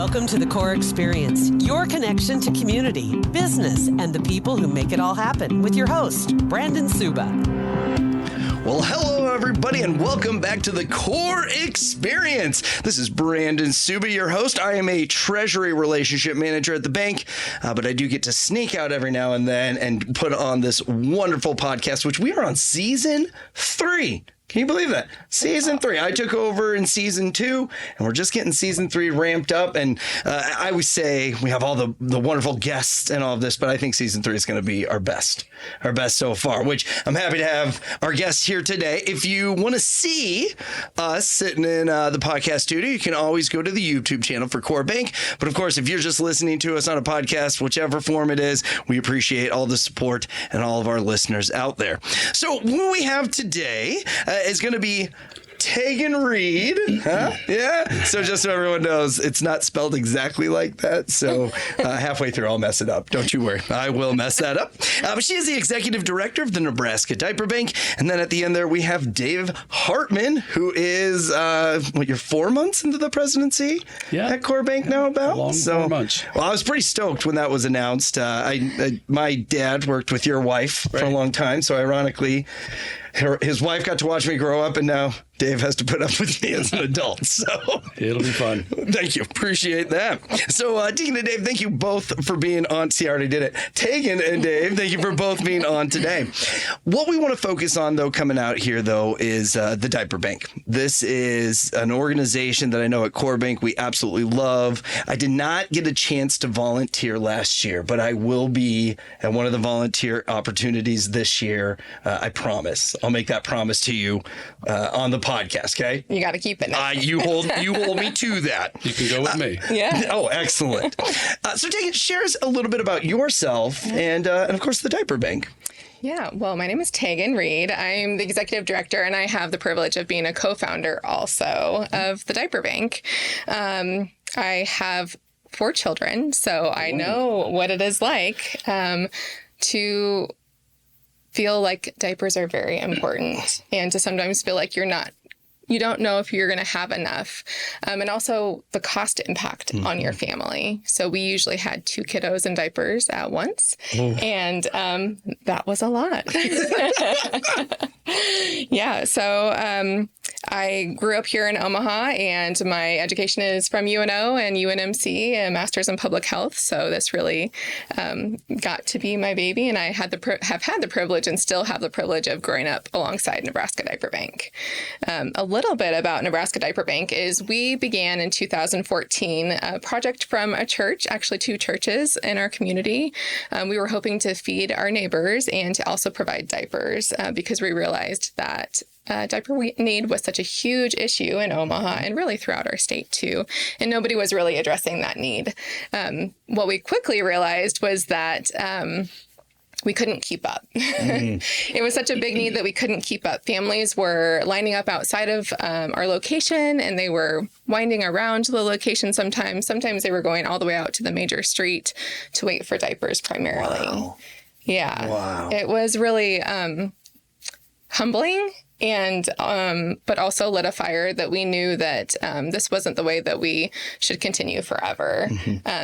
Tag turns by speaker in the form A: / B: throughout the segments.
A: Welcome to the Core Experience, your connection to community, business, and the people who make it all happen with your host, Brandon Suba.
B: Well, hello, everybody, and welcome back to the Core Experience. This is Brandon Suba, your host. I am a treasury relationship manager at the bank, but I do get to sneak out every now and then and put on this wonderful podcast, which we are on season 3. Can you believe that? Season 3. I took over in season 2, and we're just getting season 3 ramped up. And I always say we have all the wonderful guests and all of this, but I think season 3 is going to be our best so far, which I'm happy to have our guests here today. If you want to see us sitting in the podcast studio, you can always go to the YouTube channel for Core Bank. But of course, if you're just listening to us on a podcast, whichever form it is, we appreciate all the support and all of our listeners out there. So what we have today is going to be Tegan Reed. Huh? Yeah. So just so everyone knows, it's not spelled exactly like that. So halfway through, I'll mess it up. Don't you worry. I will mess that up. But she is the executive director of the Nebraska Diaper Bank. And then at the end there, we have Dave Hartman, who is, you're 4 months into the presidency at Core Bank now about?
C: 4 months.
B: Well, I was pretty stoked when that was announced. My dad worked with your wife for a long time. So ironically, his wife got to watch me grow up, and now Dave has to put up with me as an adult. So
C: it'll be fun.
B: Thank you. Appreciate that. So Tegan and Dave, thank you both for being on. See, I already did it. Tegan and Dave, thank you for both being on today. What we want to focus on, though, coming out here, though, is the Diaper Bank. This is an organization that I know at Core Bank we absolutely love. I did not get a chance to volunteer last year, but I will be at one of the volunteer opportunities this year. I promise. I'll make that promise to you on the podcast, okay?
D: You got to keep it now.
B: You hold me to that.
C: You can go with me.
D: Yeah.
B: Oh, excellent. So Tegan, share us a little bit about yourself and of course, the Diaper Bank.
D: Yeah, well, my name is Tegan Reed. I'm the executive director, and I have the privilege of being a co-founder also of the Diaper Bank. I have 4 children, so I know what it is like to feel like diapers are very important and to sometimes feel like you don't know if you're going to have enough. And also the cost impact on your family. So we usually had 2 kiddos in diapers at once. And that was a lot. Yeah. So I grew up here in Omaha, and my education is from UNO and UNMC, a master's in public health. So this really got to be my baby. And I have had the privilege and still have the privilege of growing up alongside Nebraska Diaper Bank. A little bit about Nebraska Diaper Bank is we began in 2014 a project from a church, actually 2 churches in our community. We were hoping to feed our neighbors and to also provide diapers because we realized that diaper need was such a huge issue in Omaha and really throughout our state too. And nobody was really addressing that need. What we quickly realized was that we couldn't keep up. It was such a big need that we couldn't keep up. Families were lining up outside of our location, and they were winding around the location sometimes. Sometimes they were going all the way out to the major street to wait for diapers primarily.
B: Wow.
D: Yeah.
B: Wow.
D: It was really humbling. And, but also lit a fire that we knew that this wasn't the way that we should continue forever.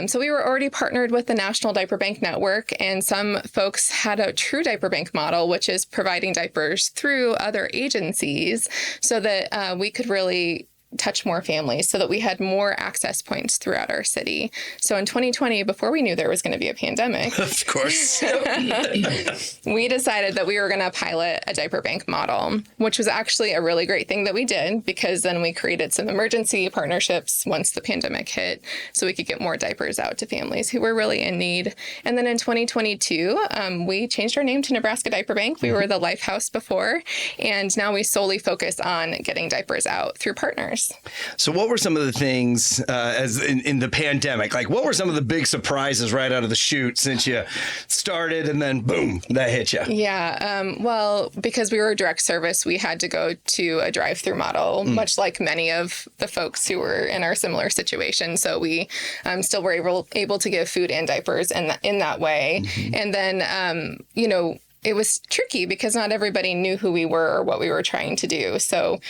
D: So we were already partnered with the National Diaper Bank Network, and some folks had a true diaper bank model, which is providing diapers through other agencies so that we could really touch more families so that we had more access points throughout our city. So in 2020, before we knew there was going to be a pandemic,
B: Of course.
D: we decided that we were going to pilot a diaper bank model, which was actually a really great thing that we did, because then we created some emergency partnerships once the pandemic hit so we could get more diapers out to families who were really in need. And then in 2022, we changed our name to Nebraska Diaper Bank. We were the Life House before, and now we solely focus on getting diapers out through partners.
B: So what were some of the things as in the pandemic? Like, what were some of the big surprises right out of the chute since you started and then boom, that hit you?
D: Yeah. Well, because we were a direct service, we had to go to a drive-through model, much like many of the folks who were in our similar situation. So we still were able to give food and diapers in that way. And then, it was tricky because not everybody knew who we were or what we were trying to do. So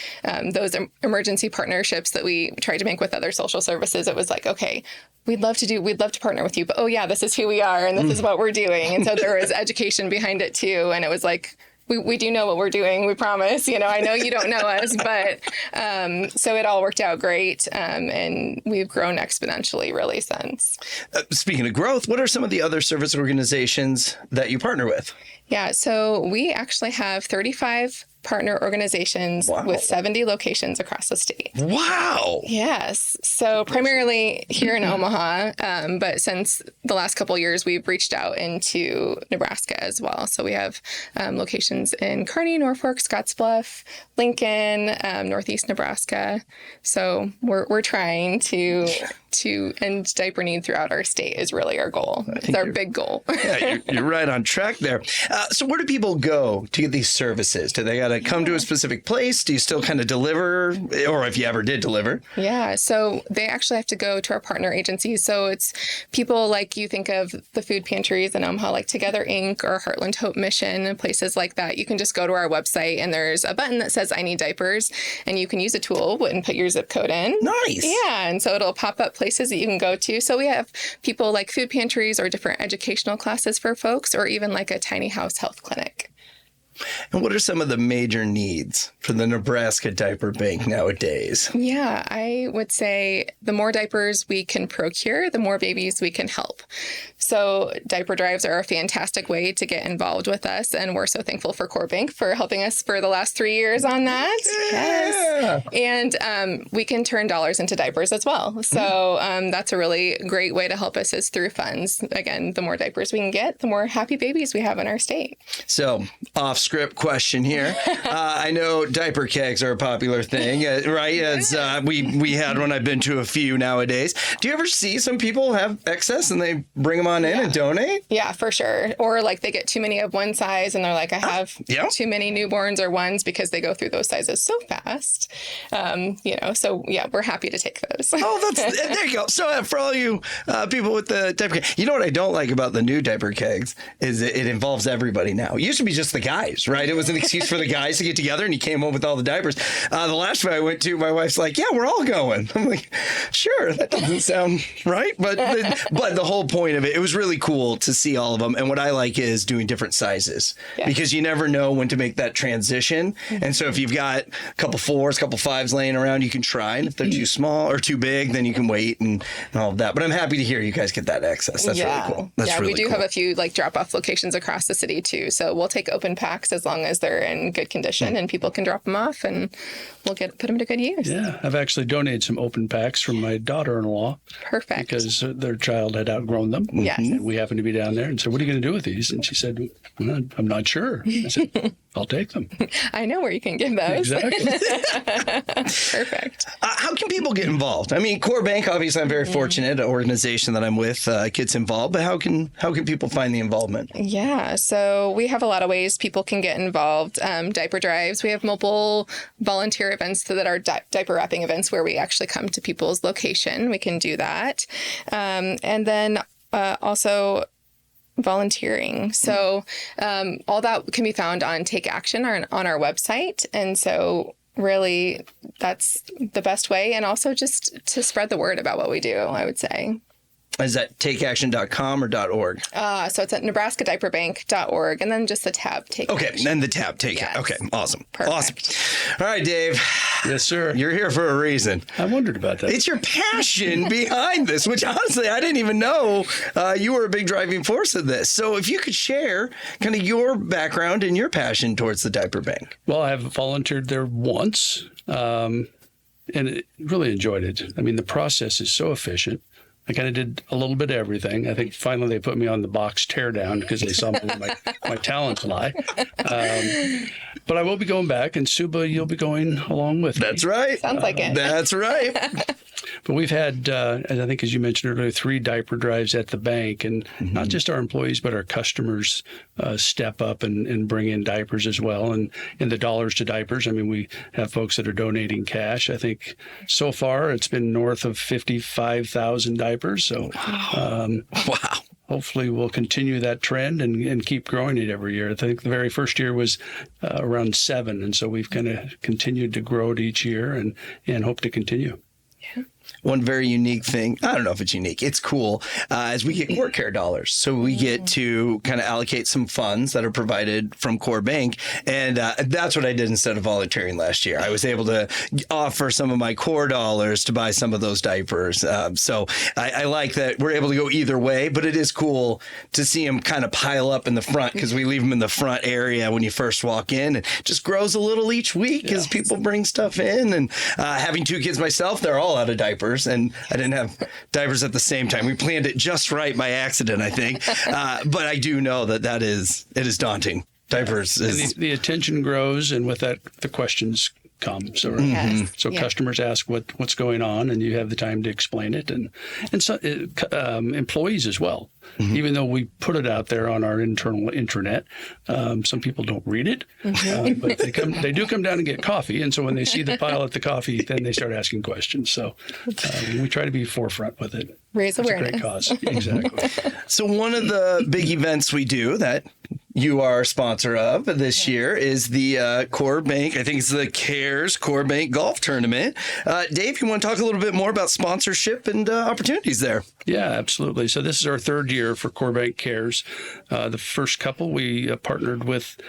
D: those emergency partnerships that we tried to make with other social services, it was like, okay, we'd love to partner with you, but oh yeah, this is who we are and this is what we're doing. And so there was education behind it too. And it was like, we do know what we're doing. We promise. I know you don't know us, but so it all worked out great. And we've grown exponentially really since.
B: Speaking of growth, what are some of the other service organizations that you partner with?
D: Yeah, so we actually have 35 partner organizations with 70 locations across the state.
B: Wow.
D: Yes. So primarily here in Omaha, but since the last couple of years, we've reached out into Nebraska as well. So we have locations in Kearney, Norfolk, Scottsbluff, Lincoln, Northeast Nebraska. So we're trying to end diaper need throughout our state is really our goal. It's our big goal.
B: Yeah, you're right on track there. So where do people go to get these services? Do they got to come to a specific place? Do you still kind of deliver, or if you ever did deliver?
D: Yeah, so they actually have to go to our partner agencies. So it's people like you think of the food pantries in Omaha, like Together Inc. or Heartland Hope Mission and places like that. You can just go to our website and there's a button that says I need diapers, and you can use a tool and put your zip code in.
B: Nice.
D: Yeah, and so it'll pop up places that you can go to. So we have people like food pantries or different educational classes for folks, or even like a tiny house health clinic.
B: And what are some of the major needs for the Nebraska Diaper Bank nowadays?
D: Yeah, I would say the more diapers we can procure, the more babies we can help. So diaper drives are a fantastic way to get involved with us. And we're so thankful for Core Bank for helping us for the last 3 years on that.
B: Yeah.
D: Yes. And we can turn dollars into diapers as well. So that's a really great way to help us is through funds. Again, the more diapers we can get, the more happy babies we have in our state.
B: So off script question here. I know diaper kegs are a popular thing, right? As we had one. I've been to a few nowadays. Do you ever see some people have excess and they bring them on in and donate?
D: Yeah, for sure. Or like they get too many of one size and they're like, I have too many newborns or ones, because they go through those sizes so fast. So yeah, we're happy to take those.
B: Oh, there you go. So for all you people with the diaper keg, you know what I don't like about the new diaper kegs is it involves everybody now. It used to be just the guys, right? It was an excuse for the guys to get together, and you came home with all the diapers. The last one I went to, my wife's like, yeah, we're all going. I'm like, sure, that doesn't sound right. But the whole point of it was really cool to see all of them. And what I like is doing different sizes, because you never know when to make that transition. And so if you've got a couple 4s, a couple 5s laying around, you can try. And if they're too small or too big, then you can wait and all of that. But I'm happy to hear you guys get that access. That's really cool. That's really
D: we do
B: cool.
D: have a few like drop-off locations across the city too. So we'll take open packs as long as they're in good condition and people can drop them off, and we'll put them to good use.
C: Yeah, I've actually donated some open packs from my daughter-in-law.
D: Perfect.
C: Because their child had outgrown them.
D: Yes.
C: And we happened to be down there and said, what are you going to do with these? And she said, well, I'm not sure. I said, I'll take them.
D: I know where you can give those.
C: Exactly.
D: Perfect.
B: How can people get involved? I mean, Core Bank, obviously, I'm very fortunate, an organization that I'm with gets involved, but how can people find the involvement?
D: Yeah, so we have a lot of ways people can get involved. Diaper drives. We have mobile volunteer events that are diaper wrapping events where we actually come to people's location. We can do that. And then also volunteering. So all that can be found on Take Action on our website. And so really that's the best way. And also just to spread the word about what we do, I would say.
B: Is that takeaction.com or .org?
D: So it's at nebraskadiaperbank.org, and then just the tab Take
B: Okay,
D: Action.
B: and the tab Take
D: Yes.
B: It. Okay, awesome.
D: Perfect.
B: Awesome. All right, Dave.
C: Yes, sir.
B: You're here for a reason.
C: I wondered about that.
B: It's your passion behind this, which honestly, I didn't even know you were a big driving force of this. So if you could share kind of your background and your passion towards the diaper bank.
C: Well, I've volunteered there once and really enjoyed it. I mean, the process is so efficient. I kind of did a little bit of everything. I think finally they put me on the box teardown because they saw my talents lie. But I will be going back, and Suba, you'll be going along with me.
B: That's right.
D: Sounds like it.
B: That's right.
C: But we've had, I think, as you mentioned earlier, 3 diaper drives at the bank, and not just our employees, but our customers step up and bring in diapers as well. And in the dollars to diapers, I mean, we have folks that are donating cash. I think so far it's been north of 55,000 diapers. So,
B: wow.
C: hopefully we'll continue that trend and keep growing it every year. I think the very first year was around 7, and so we've kind of continued to grow it each year and hope to continue.
D: Yeah.
B: One very unique thing, I don't know if it's unique, it's cool, is we get Core Care dollars. So we get to kind of allocate some funds that are provided from Core Bank. And that's what I did instead of volunteering last year. I was able to offer some of my Core dollars to buy some of those diapers. So I like that we're able to go either way, but it is cool to see them kind of pile up in the front because we leave them in the front area when you first walk in. It just grows a little each week as people bring stuff in. And having 2 kids myself, they're all out of diapers. And I didn't have diapers at the same time. We planned it just right by accident, I think. But I do know it is daunting. Diapers is...
C: The attention grows, and with that, the questions come. So, customers ask what's going on, and you have the time to explain it. And so employees as well. Mm-hmm. Even though we put it out there on our internal intranet, some people don't read it, but they do come down and get coffee. And so when they see the pile at the coffee, then they start asking questions. So we try to be forefront with it.
D: Raise awareness.
C: It's a great cause. Exactly.
B: So one of the big events we do that you are a sponsor of this year is the Core Bank, I think it's the CARES Core Bank Golf Tournament. Dave, you want to talk a little bit more about sponsorship and opportunities there?
C: Yeah, absolutely. So this is our 3rd year for Core Bank CARES. The first couple, we partnered with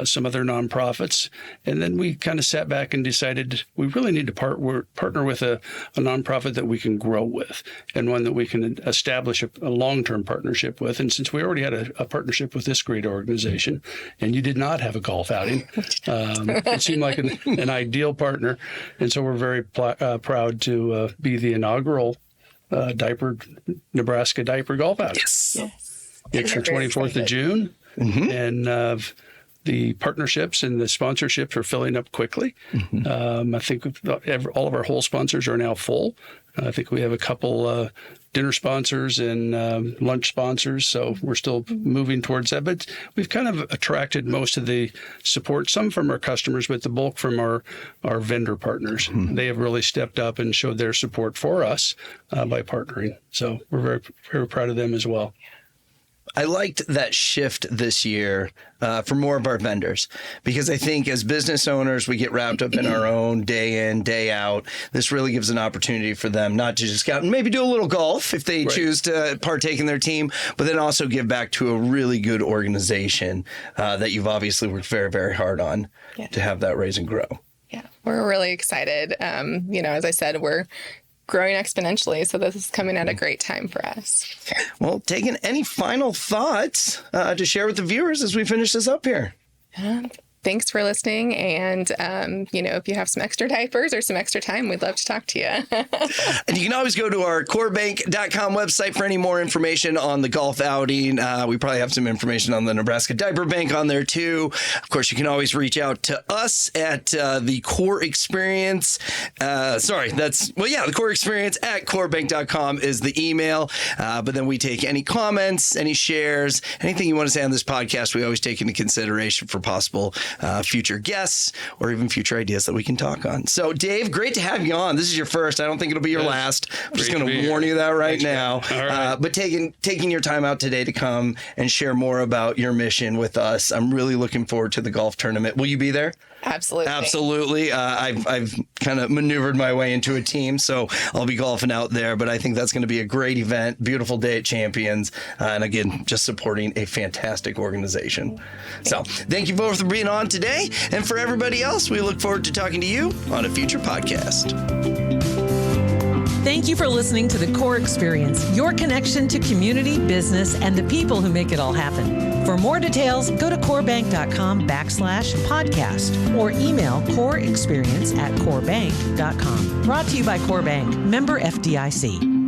C: some other nonprofits, and then we kind of sat back and decided we really need to partner with a nonprofit that we can grow with and one that we can establish a long-term partnership with. And since we already had a partnership with this great organization, and you did not have a golf outing, it seemed like an ideal partner. And so we're very proud to be the inaugural Nebraska Diaper Golf outing.
B: Yes.
C: It's the 24th of June, and the partnerships and the sponsorships are filling up quickly. I think all of our whole sponsors are now full. I think we have a couple dinner sponsors and lunch sponsors, so we're still moving towards that. But we've kind of attracted most of the support, some from our customers, but the bulk from our vendor partners. They have really stepped up and showed their support for us by partnering. So we're very, very proud of them as well.
B: I liked that shift this year for more of our vendors, because I think as business owners, we get wrapped up in our own day in, day out. This really gives an opportunity for them not to just go out and maybe do a little golf if they choose to partake in their team, but then also give back to a really good organization that you've obviously worked very, very hard on to have that raise and grow.
D: Yeah, we're really excited. As I said, we're growing exponentially, so this is coming at a great time for us.
B: Well, taking any final thoughts to share with the viewers as we finish this up here?
D: Thanks for listening. And, if you have some extra diapers or some extra time, we'd love to talk to you.
B: And you can always go to our corebank.com website for any more information on the golf outing. We probably have some information on the Nebraska Diaper Bank on there, too. Of course, you can always reach out to us at the Core Experience. The Core Experience at corebank.com is the email. But then we take any comments, any shares, anything you want to say on this podcast, we always take into consideration for possible future guests or even future ideas that we can talk on. So, Dave, great to have you on. This is your first. I don't think it'll be your last. I'm just going to warn you that right now.
C: All right.
B: But taking your time out today to come and share more about your mission with us, I'm really looking forward to the golf tournament. Will you be there?
D: Absolutely.
B: I've kind of maneuvered my way into a team, so I'll be golfing out there. But I think that's going to be a great event. Beautiful day at Champions. And again, just supporting a fantastic organization. So thank you both for being on today. And for everybody else, we look forward to talking to you on a future podcast.
A: Thank you for listening to the Core Experience, your connection to community, business, and the people who make it all happen. For more details, go to corebank.com/podcast or email coreexperience@corebank.com. Brought to you by Core Bank, member FDIC.